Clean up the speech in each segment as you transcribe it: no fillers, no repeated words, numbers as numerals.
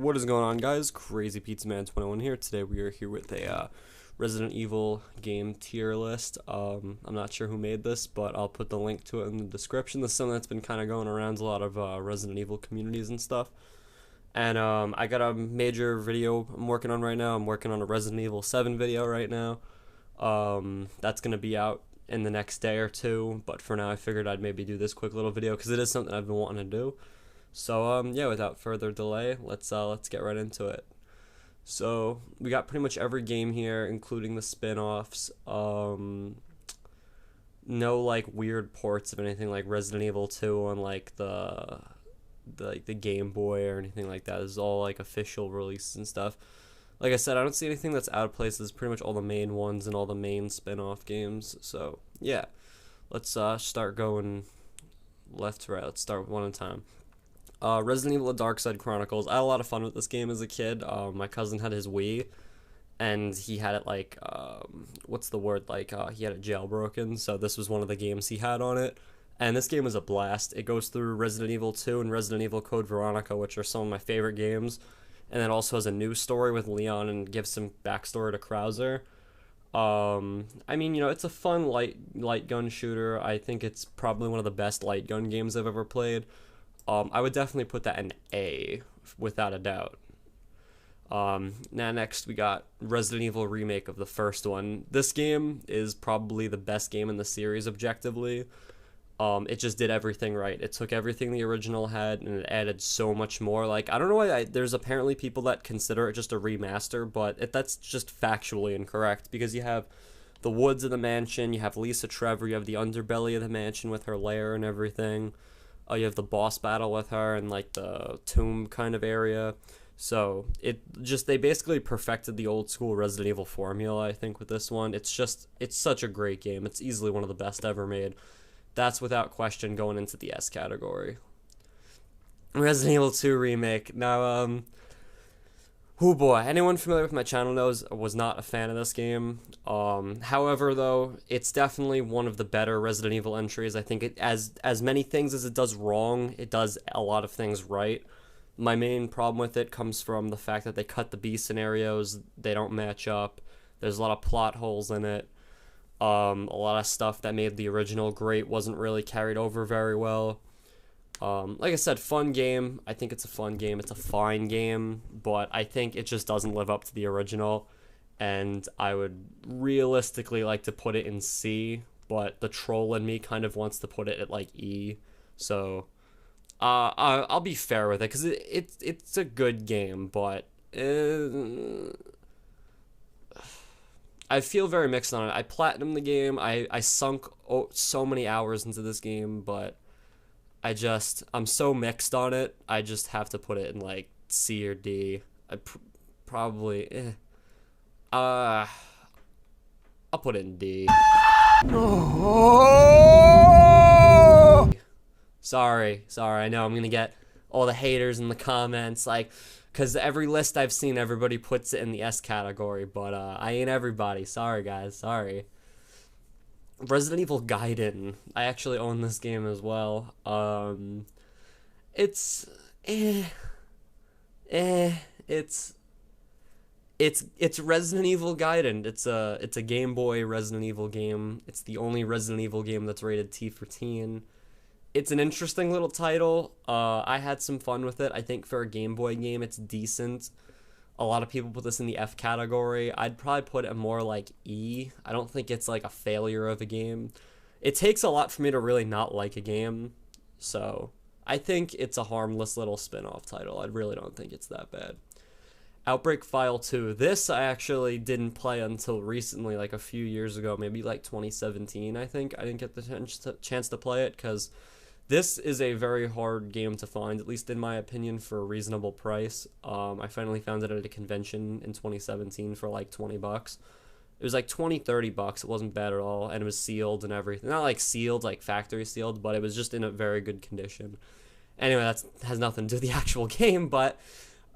What is going on, guys? Crazy Pizza Man 21 here. Today we are here with a Resident Evil game tier list. I'm not sure who made this, but I'll put the link to it in the description. This is something that's been kind of going around a lot of Resident Evil communities and stuff. And I got a major video I'm working on right now. I'm working on a Resident Evil 7 video right now. That's going to be out in the next day or two, but for now I figured I'd maybe do this quick little video because it is something I've been wanting to do. So yeah, without further delay, let's get right into it. So we got pretty much every game here, including the spin-offs. No like weird ports of anything like Resident Evil 2 on like the Game Boy or anything like that. This is all like official releases and stuff. Like I said, I don't see anything that's out of place. This is pretty much all the main ones and all the main spin-off games. So yeah, let's start going left to right. Let's start one at a time. Resident Evil: The Dark Side Chronicles. I had a lot of fun with this game as a kid. My cousin had his Wii, and he had it like, what's the word? Like, he had it jailbroken, so this was one of the games he had on it. And this game was a blast. It goes through Resident Evil 2 and Resident Evil Code Veronica, which are some of my favorite games. And it also has a new story with Leon and gives some backstory to Krauser. I mean, you know, it's a fun light gun shooter. I think it's probably one of the best light gun games I've ever played. I would definitely put that in A, without a doubt. Now next we got Resident Evil Remake of the first one. This game is probably the best game in the series objectively. It just did everything right. It took everything the original had and it added so much more. Like, I don't know why there's apparently people that consider it just a remaster, but that's just factually incorrect because you have the woods of the mansion, you have Lisa Trevor, you have the underbelly of the mansion with her lair and everything. You have the boss battle with her and like the tomb kind of area. So they basically perfected the old school Resident Evil formula, I think, with this one. It's such a great game. It's easily one of the best ever made. That's without question going into the S category. Resident Evil 2 Remake. Now, oh boy, anyone familiar with my channel knows I was not a fan of this game. However, though, it's definitely one of the better Resident Evil entries. I think it, as many things as it does wrong, it does a lot of things right. My main problem with it comes from the fact that they cut the B scenarios, they don't match up, there's a lot of plot holes in it. A lot of stuff that made the original great wasn't really carried over very well. Like I said, fun game. I think it's a fun game. It's a fine game, but I think it just doesn't live up to the original, and I would realistically like to put it in C, but the troll in me kind of wants to put it at like E, so I'll be fair with it, because it's a good game, but I feel very mixed on it. I platinumed the game. I sunk so many hours into this game, but I'm so mixed on it. I just have to put it in like C or D. Probably, I'll put it in D. Sorry. I know I'm gonna get all the haters in the comments, like, because every list I've seen, everybody puts it in the S category, but I ain't everybody. Sorry, guys. Sorry. Resident Evil Gaiden. I actually own this game as well. It's Resident Evil Gaiden. It's a Game Boy Resident Evil game. It's the only Resident Evil game that's rated T for teen. It's an interesting little title. I had some fun with it. I think for a Game Boy game, it's decent. A lot of people put this in the F category. I'd probably put it more like E. I don't think it's like a failure of a game. It takes a lot for me to really not like a game. So I think it's a harmless little spin-off title. I really don't think it's that bad. Outbreak File 2. This I actually didn't play until recently, like a few years ago, maybe like 2017, I think. I didn't get the chance to play it because this is a very hard game to find, at least in my opinion, for a reasonable price. I finally found it at a convention in 2017 for like 20 bucks. It was like 30 bucks. It wasn't bad at all, and it was sealed and everything. Not like sealed, like factory sealed, but it was just in a very good condition. Anyway, that has nothing to do with the actual game, but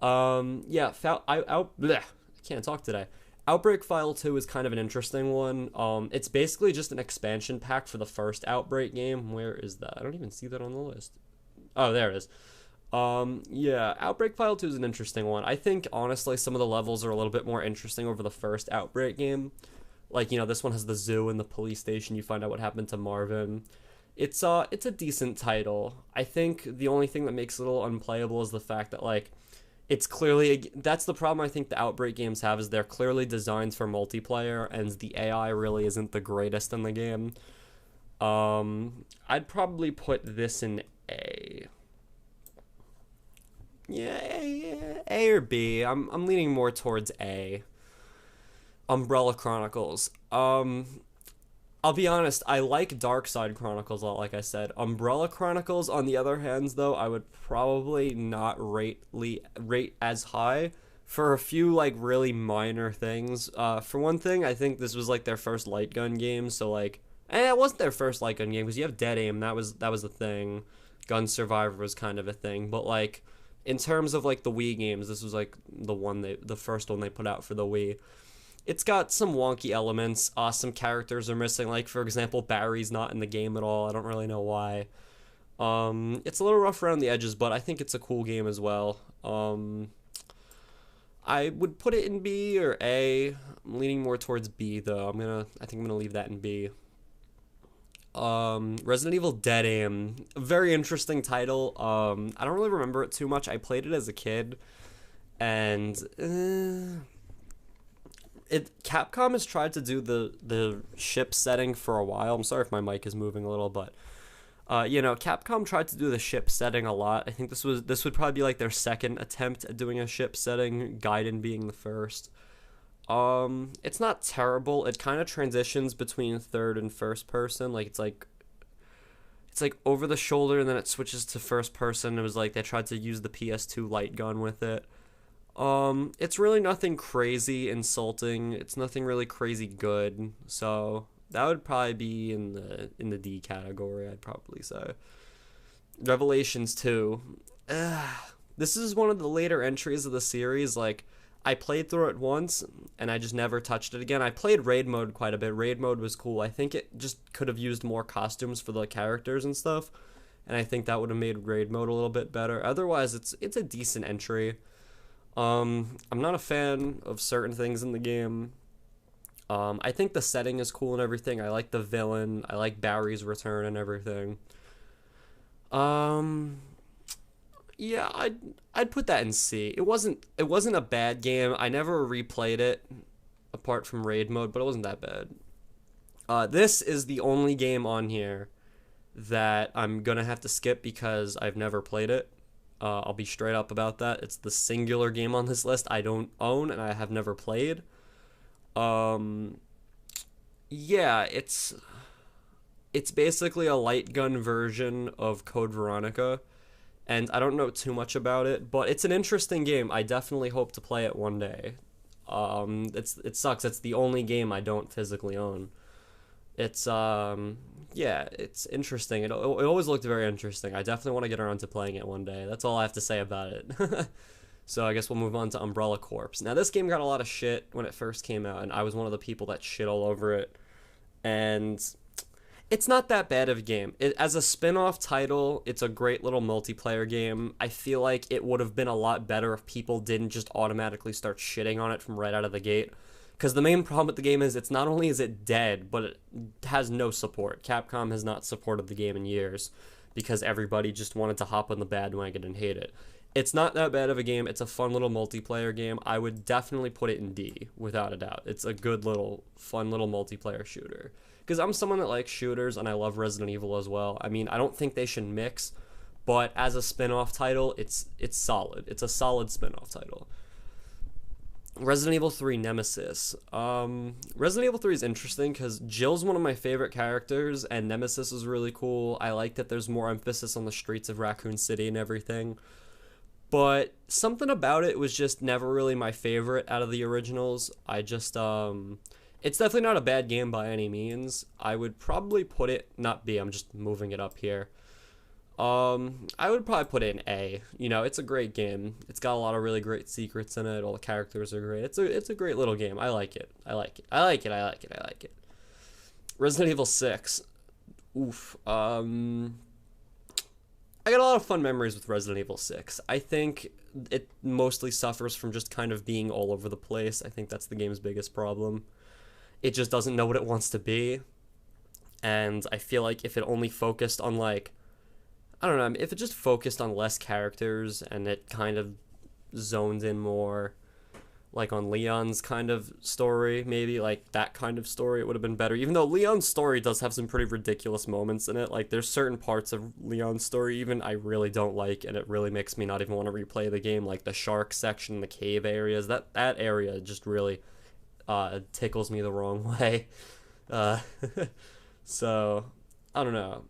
yeah, I can't talk today. Outbreak File 2 is kind of an interesting one. It's basically just an expansion pack for the first Outbreak game. Where is that? I don't even see that on the list. Oh, there it is. Yeah, Outbreak File 2 is an interesting one. I think, honestly, some of the levels are a little bit more interesting over the first Outbreak game. Like, this one has the zoo and the police station. You find out what happened to Marvin. It's a decent title. I think the only thing that makes it a little unplayable is the fact that, like, it's clearly that's the problem I think the Outbreak games have is they're clearly designed for multiplayer and the AI really isn't the greatest in the game. I'd probably put this in A. Yeah, A or B. I'm leaning more towards A. Umbrella Chronicles. I'll be honest, I like Dark Side Chronicles a lot, like I said. Umbrella Chronicles, on the other hand, though, I would probably not rate as high for a few, like, really minor things. For one thing, I think this was, like, their first light gun game, so, like... it wasn't their first light gun game, because you have Dead Aim, that was a thing. Gun Survivor was kind of a thing, but, like, in terms of, like, the Wii games, this was, like, the first one they put out for the Wii. It's got some wonky elements. Some characters are missing. Like, for example, Barry's not in the game at all. I don't really know why. It's a little rough around the edges, but I think it's a cool game as well. I would put it in B or A. I'm leaning more towards B, though. I think I'm gonna leave that in B. Resident Evil Dead Aim. A very interesting title. I don't really remember it too much. I played it as a kid, and... Capcom has tried to do the ship setting for a while. I'm sorry if my mic is moving a little, but Capcom tried to do the ship setting a lot. I think this would probably be like their second attempt at doing a ship setting, Gaiden being the first. It's not terrible. It kind of transitions between third and first person. Like it's like over the shoulder and then it switches to first person. It was like they tried to use the PS2 light gun with it. It's really nothing crazy insulting. It's nothing really crazy good. So that would probably be in the D category, I'd probably say. Revelations 2. This is one of the later entries of the series. Like, I played through it once, and I just never touched it again. I played Raid Mode quite a bit. Raid Mode was cool. I think it just could have used more costumes for the characters and stuff, and I think that would have made Raid Mode a little bit better. Otherwise, it's a decent entry. I'm not a fan of certain things in the game. I think the setting is cool and everything. I like the villain. I like Barry's return and everything. Yeah, I'd put that in C. It wasn't a bad game. I never replayed it apart from Raid Mode, but it wasn't that bad. This is the only game on here that I'm gonna have to skip because I've never played it. I'll be straight up about that. It's the singular game on this list I don't own and I have never played. Yeah, it's basically a light gun version of Code Veronica, and I don't know too much about it, but it's an interesting game. I definitely hope to play it one day. It sucks. It's the only game I don't physically own. It's yeah, it's interesting. It always looked very interesting. I definitely want to get around to playing it one day. That's all I have to say about it. So I guess we'll move on to Umbrella Corps. Now this game got a lot of shit when it first came out, and I was one of the people that shit all over it. And it's not that bad of a game. As a spin-off title, it's a great little multiplayer game. I feel like it would have been a lot better if people didn't just automatically start shitting on it from right out of the gate. Because the main problem with the game is it's not only is it dead, but it has no support. Capcom has not supported the game in years because everybody just wanted to hop on the bandwagon and hate it. It's not that bad of a game. It's a fun little multiplayer game. I would definitely put it in D, without a doubt. It's a good little, fun little multiplayer shooter. Because I'm someone that likes shooters, and I love Resident Evil as well. I mean, I don't think they should mix, but as a spin-off title, it's solid. It's a solid spin-off title. Resident Evil 3 Nemesis. Resident Evil 3 is interesting because Jill's one of my favorite characters, and Nemesis is really cool. I like that there's more emphasis on the streets of Raccoon City and everything. But something about it was just never really my favorite out of the originals. It's definitely not a bad game by any means. I would probably put it, not B, I'm just moving it up here. I would probably put it in A. You know, it's a great game. It's got a lot of really great secrets in it. All the characters are great. It's a great little game. I like it. I like it. Resident Evil 6. Oof. I got a lot of fun memories with Resident Evil 6. I think it mostly suffers from just kind of being all over the place. I think that's the game's biggest problem. It just doesn't know what it wants to be. And I feel like if it only focused on, like, I don't know, if it just focused on less characters and it kind of zoned in more, like, on Leon's kind of story, maybe, like, that kind of story, it would have been better. Even though Leon's story does have some pretty ridiculous moments in it. Like, there's certain parts of Leon's story even I really don't like, and it really makes me not even want to replay the game, like the shark section, the cave areas. That area just really tickles me the wrong way. So, I don't know.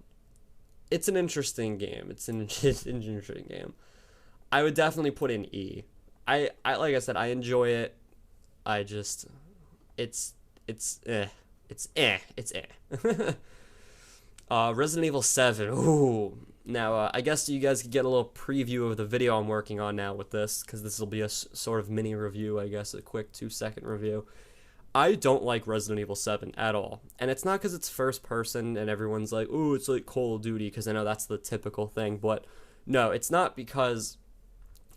It's an interesting game. It's an interesting game. I would definitely put in E. I like I said, I enjoy it. I just, it's eh. It's eh. Resident Evil 7. Ooh. Now, I guess you guys could get a little preview of the video I'm working on now with this, because this will be a sort of mini review, I guess, a quick 2-second review. I don't like Resident Evil 7 at all. And it's not because it's first person and everyone's like, ooh, it's like Call of Duty, because I know that's the typical thing. But no, it's not because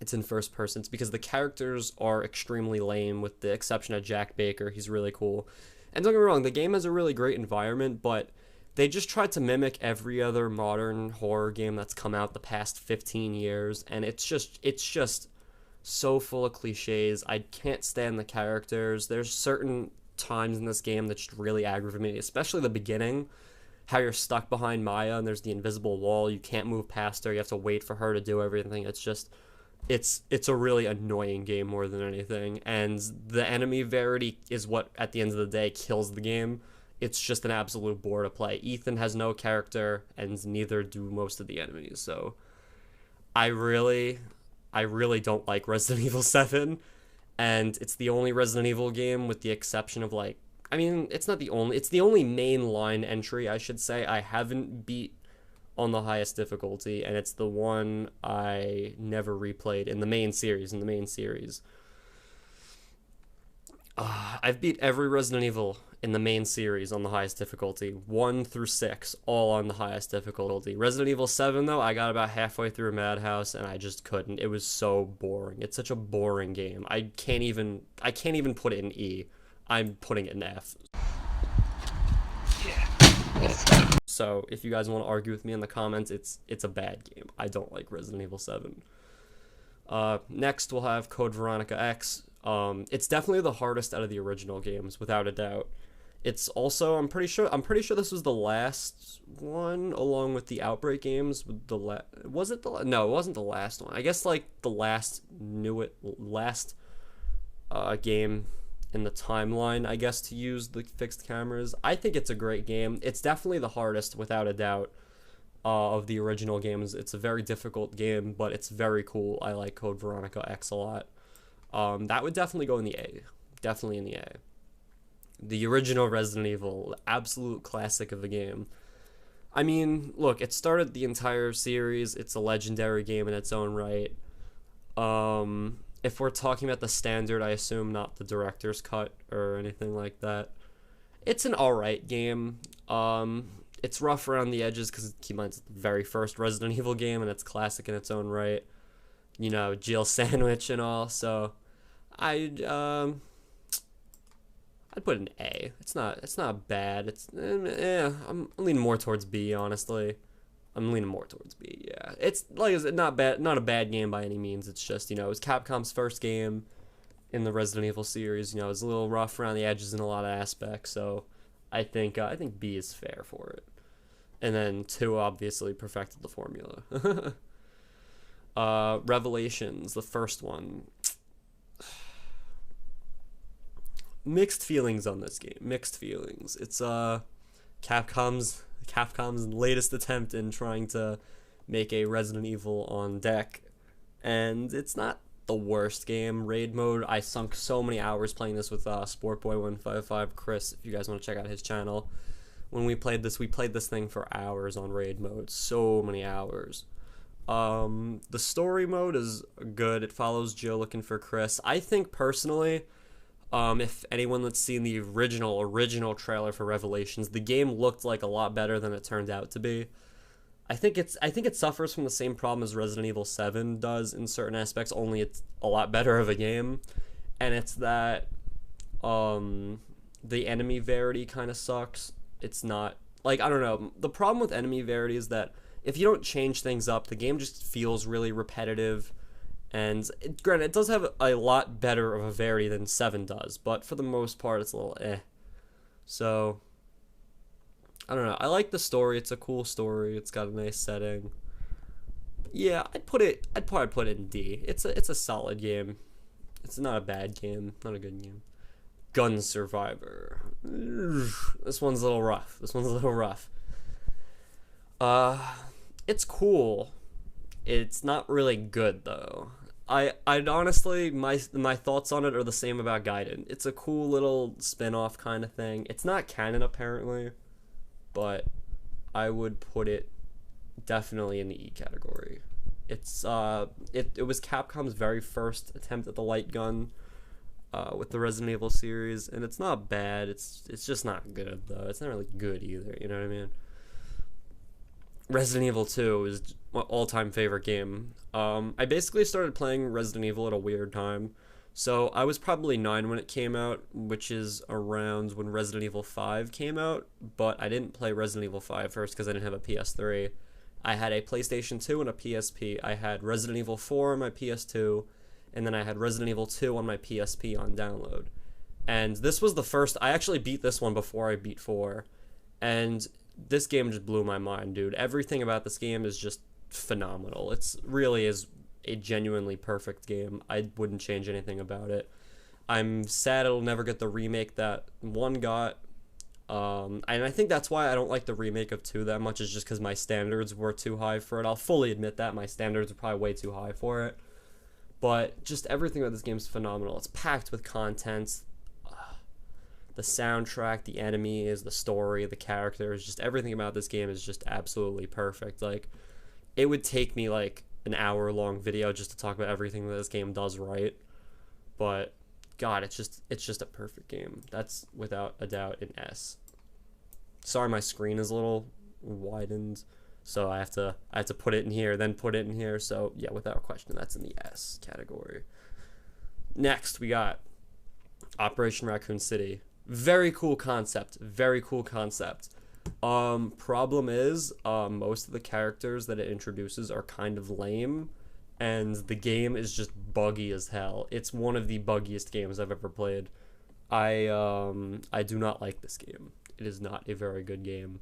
it's in first person. It's because the characters are extremely lame, with the exception of Jack Baker. He's really cool. And don't get me wrong, the game has a really great environment, but they just tried to mimic every other modern horror game that's come out the past 15 years. And it's just so full of cliches. I can't stand the characters. There's certain times in this game that just really aggravate me, especially the beginning, how you're stuck behind Maya and there's the invisible wall. You can't move past her. You have to wait for her to do everything. It's just, it's a really annoying game more than anything. And the enemy variety is what, at the end of the day, kills the game. It's just an absolute bore to play. Ethan has no character, and neither do most of the enemies. So I really don't like Resident Evil 7, and it's the only Resident Evil game, with the exception of, like, I mean, it's the only mainline entry, I should say, I haven't beat on the highest difficulty, and it's the one I never replayed in the main series. I've beat every Resident Evil in the main series on the highest difficulty, 1 through 6, all on the highest difficulty. Resident Evil 7, though, I got about halfway through Madhouse, and I just couldn't. It was so boring. It's such a boring game. I can't even put it in E. I'm putting it in F. So, if you guys want to argue with me in the comments, it's a bad game. I don't like Resident Evil 7. Next, we'll have Code Veronica X. It's definitely the hardest out of the original games, without a doubt. It's also, I'm pretty sure this was the last one, along with the Outbreak games. Was it the? No, it wasn't the last one. I guess, like, the last game in the timeline, I guess, to use the fixed cameras. I think it's a great game. It's definitely the hardest, without a doubt, of the original games. It's a very difficult game, but it's very cool. I like Code Veronica X a lot. That would definitely go in the A. Definitely in the A. The original Resident Evil, absolute classic of a game. I mean, look, it started the entire series. It's a legendary game in its own right. If we're talking about the standard, I assume not the director's cut or anything like that. It's an alright game. It's rough around the edges because, keep in mind, it's the very first Resident Evil game, and it's classic in its own right. You know, Jill Sandwich and all, so I'd put an A. It's not bad. I'm leaning more towards B, honestly. I'm leaning more towards B, yeah. It's, like I said, not a bad game by any means. It's just, you know, it was Capcom's first game in the Resident Evil series. You know, it was a little rough around the edges in a lot of aspects, so I think B is fair for it. And then 2 obviously perfected the formula. Revelations, the first one. Mixed feelings on this game. Mixed feelings. It's Capcom's latest attempt in trying to make a Resident Evil on deck, and it's not the worst game. Raid mode, I sunk so many hours playing this with Sportboy155 Chris. If you guys want to check out his channel, when we played this thing for hours on raid mode. So many hours. The story mode is good. It follows Jill looking for Chris. I think personally, if anyone that's seen the original trailer for Revelations, the game looked like a lot better than it turned out to be. I think it suffers from the same problem as Resident Evil 7 does in certain aspects, only it's a lot better of a game. And it's that the enemy variety kind of sucks. It's not like, I don't know. The problem with enemy variety is that if you don't change things up, the game just feels really repetitive. And granted, it does have a lot better of a variety than 7 does, but for the most part, it's a little eh. So, I don't know. I like the story. It's a cool story. It's got a nice setting. Yeah, I'd probably put it in D. It's a solid game. It's not a bad game. Not a good game. Gun Survivor. This one's a little rough. It's cool. It's not really good though. I'd honestly, my thoughts on it are the same about Gaiden. It's a cool little spin-off kind of thing. It's not canon apparently, but I would put it definitely in the E category. It's it was Capcom's very first attempt at the light gun with the Resident Evil series, and it's not bad. It's just not good though. It's not really good either, you know what I mean? Resident Evil 2 is my all-time favorite game. I basically started playing Resident Evil at a weird time. So I was probably 9 when it came out, which is around when Resident Evil 5 came out, but I didn't play Resident Evil 5 first because I didn't have a PS3. I had a PlayStation 2 and a PSP. I had Resident Evil 4 on my PS2, and then I had Resident Evil 2 on my PSP on download. And this was the first, I actually beat this one before I beat 4, and this game just blew my mind, dude. Everything about this game is just phenomenal. It's really is a genuinely perfect game. I wouldn't change anything about it. I'm sad it'll never get the remake that 1 got. And I think that's why I don't like the remake of 2 that much, is just because my standards were too high for it. I'll fully admit that. My standards are probably way too high for it. But just everything about this game is phenomenal. It's packed with content. The soundtrack, the enemies, the story, the characters, just everything about this game is just absolutely perfect. Like, it would take me like an hour-long video just to talk about everything that this game does right. But God, it's just a perfect game. That's without a doubt an S. Sorry, my screen is a little widened, so I have to put it in here, then put it in here. So yeah, without question, that's in the S category. Next, we got Operation Raccoon City. Very cool concept. Very cool concept. Problem is, most of the characters that it introduces are kind of lame, and the game is just buggy as hell. It's one of the buggiest games I've ever played. I do not like this game. It is not a very good game.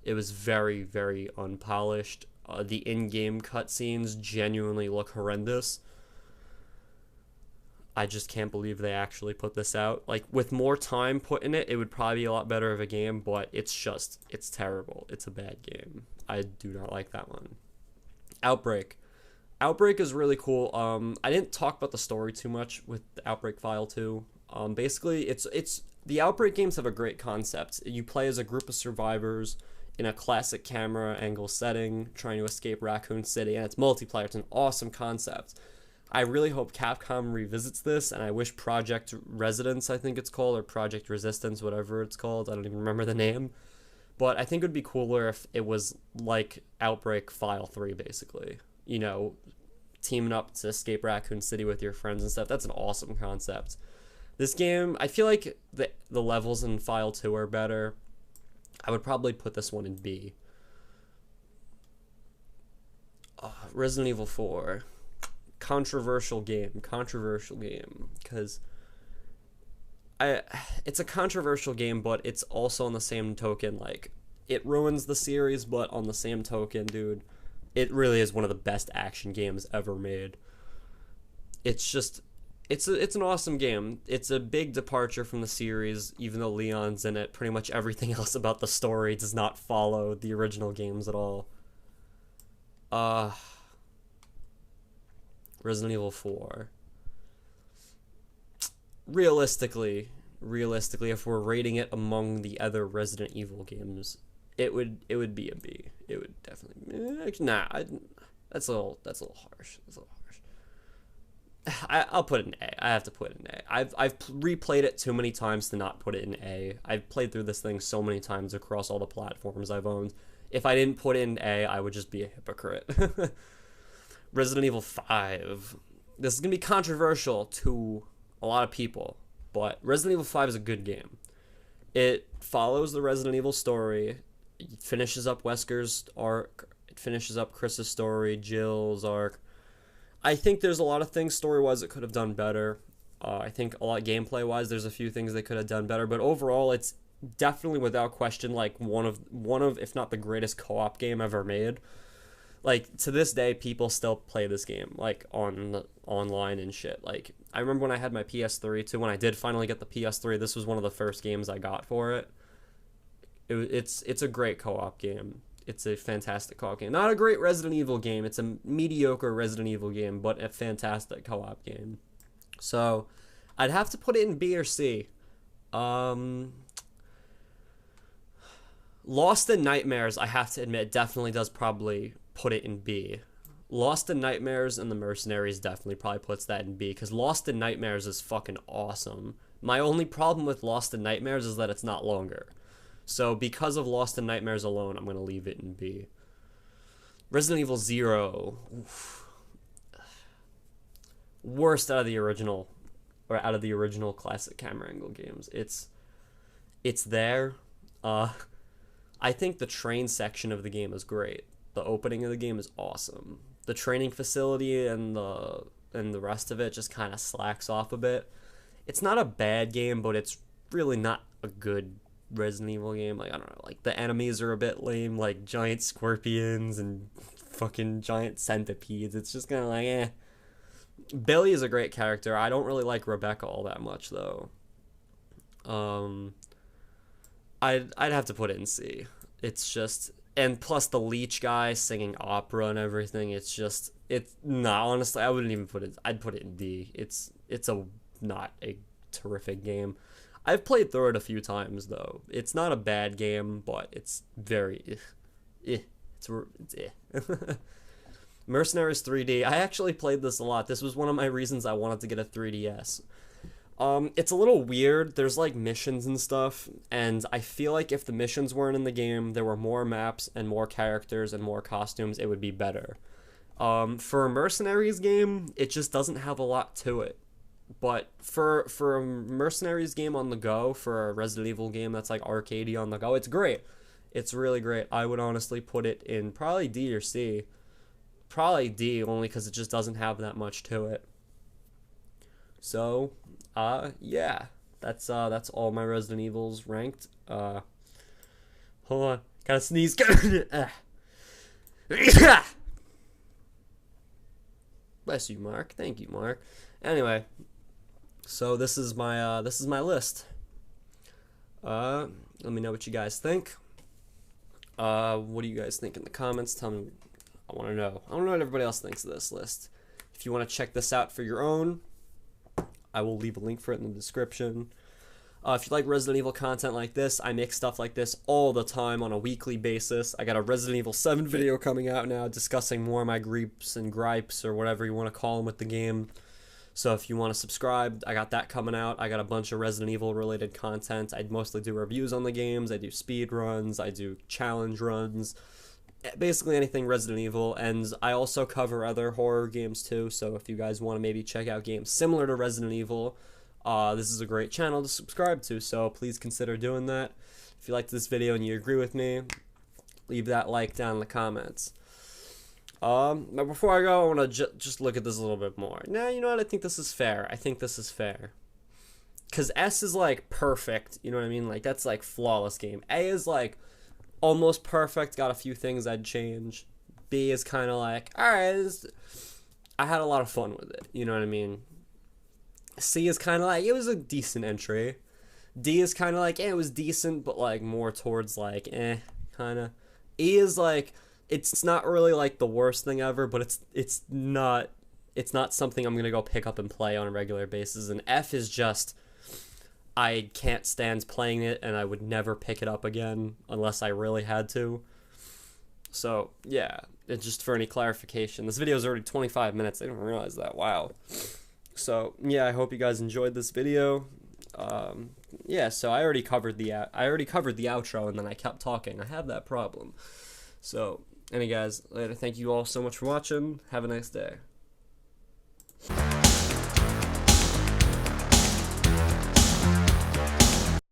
It was very, very unpolished. The in-game cutscenes genuinely look horrendous. I just can't believe they actually put this out. Like, with more time put in it, it would probably be a lot better of a game, but it's terrible. It's a bad game. I do not like that one. Outbreak. Outbreak is really cool. I didn't talk about the story too much with the Outbreak File 2. Basically, the Outbreak games have a great concept. You play as a group of survivors in a classic camera angle setting, trying to escape Raccoon City, and it's multiplayer. It's an awesome concept. I really hope Capcom revisits this, and I wish Project Residence, I think it's called, or Project Resistance, whatever it's called. I don't even remember the name. But I think it would be cooler if it was like Outbreak File 3, basically. You know, teaming up to escape Raccoon City with your friends and stuff. That's an awesome concept. This game, I feel like the levels in File 2 are better. I would probably put this one in B. Resident Evil 4. Controversial game, because it's a controversial game, but it's also on the same token, like, it ruins the series, but on the same token, dude, it really is one of the best action games ever made. It's an awesome game. It's a big departure from the series, even though Leon's in it. Pretty much everything else about the story does not follow the original games at all. Resident Evil 4. Realistically, if we're rating it among the other Resident Evil games, it would be a B. It would definitely. That's a little harsh. I'll put it in A. I have to put it in A. I've replayed it too many times to not put it in A. I've played through this thing so many times across all the platforms I've owned. If I didn't put in A, I would just be a hypocrite. Resident Evil 5. This is going to be controversial to a lot of people, but Resident Evil 5 is a good game. It follows the Resident Evil story. It finishes up Wesker's arc. It finishes up Chris's story, Jill's arc. I think there's a lot of things story-wise it could have done better. I think a lot gameplay-wise, there's a few things they could have done better. But overall, it's definitely, without question, like one of, if not the greatest co-op game ever made. Like, to this day, people still play this game, like, online and shit. Like, I remember when I had my PS3, too, when I did finally get the PS3, this was one of the first games I got for it. It's a great co-op game. It's a fantastic co-op game. Not a great Resident Evil game. It's a mediocre Resident Evil game, but a fantastic co-op game. So, I'd have to put it in B or C. Lost in Nightmares, I have to admit, definitely does probably put it in B. Lost in Nightmares and the Mercenaries definitely probably puts that in B, because Lost in Nightmares is fucking awesome. My only problem with Lost in Nightmares is that it's not longer. So because of Lost in Nightmares alone, I'm going to leave it in B. Resident Evil 0. Oof. Worst out of the original, or out of the original classic camera angle games. It's there. I think the train section of the game is great. The opening of the game is awesome. The training facility and the rest of it just kind of slacks off a bit. It's not a bad game, but it's really not a good Resident Evil game. Like, I don't know, like the enemies are a bit lame, like giant scorpions and fucking giant centipedes. It's just kind of like, eh. Billy is a great character. I don't really like Rebecca all that much, though. I'd have to put it in C. It's just, and plus the leech guy singing opera and everything. It's just, honestly, I wouldn't even put it. I'd put it in D. It's not a terrific game. I've played through it a few times, though. It's not a bad game, but it's very It's Mercenaries 3D. I actually played this a lot. This was one of my reasons I wanted to get a 3DS. It's a little weird. There's like missions and stuff, and I feel like if the missions weren't in the game, there were more maps and more characters and more costumes, it would be better. For a Mercenaries game, it just doesn't have a lot to it. But for a Mercenaries game on the go, for a Resident Evil game that's like arcadey on the go, it's great. It's really great. I would honestly put it in probably D or C. Probably D, only because it just doesn't have that much to it. So, yeah, that's all my Resident Evils ranked. Hold on, gotta sneeze. Bless you, Mark. Thank you, Mark. Anyway, so this is my list. Let me know what you guys think. What do you guys think in the comments? Tell me. I want to know. I want to know what everybody else thinks of this list. If you want to check this out for your own, I will leave a link for it in the description. If you like Resident Evil content like this, I make stuff like this all the time on a weekly basis. I got a Resident Evil 7 video coming out now discussing more of my gripes and gripes, or whatever you want to call them, with the game. So if you want to subscribe, I got that coming out. I got a bunch of Resident Evil related content. I mostly do reviews on the games. I do speed runs. I do challenge runs. Basically anything Resident Evil. And I also cover other horror games too. So if you guys want to maybe check out games similar to Resident Evil, this is a great channel to subscribe to. So please consider doing that. If you liked this video and you agree with me, leave that like down in the comments. But before I go, I want to just look at this a little bit more. Now, you know what? I think this is fair. I think this is fair. Because S is, like, perfect. You know what I mean? Like, that's, like, flawless game. A is, like, almost perfect. Got a few things I'd change. B is kind of like, alright, I had a lot of fun with it. You know what I mean? C is kind of like, it was a decent entry. D is kind of like, it was decent, but, like, more towards, like, kind of. E is, like, it's not really like the worst thing ever, but it's not something I'm gonna go pick up and play on a regular basis. And F is just, I can't stand playing it, and I would never pick it up again unless I really had to. So yeah, it's just for any clarification. This video is already 25 minutes. I didn't realize that. Wow. So yeah, I hope you guys enjoyed this video. Yeah, so I already covered the outro, and then I kept talking. I have that problem. So, anyway, guys, later. Thank you all so much for watching. Have a nice day.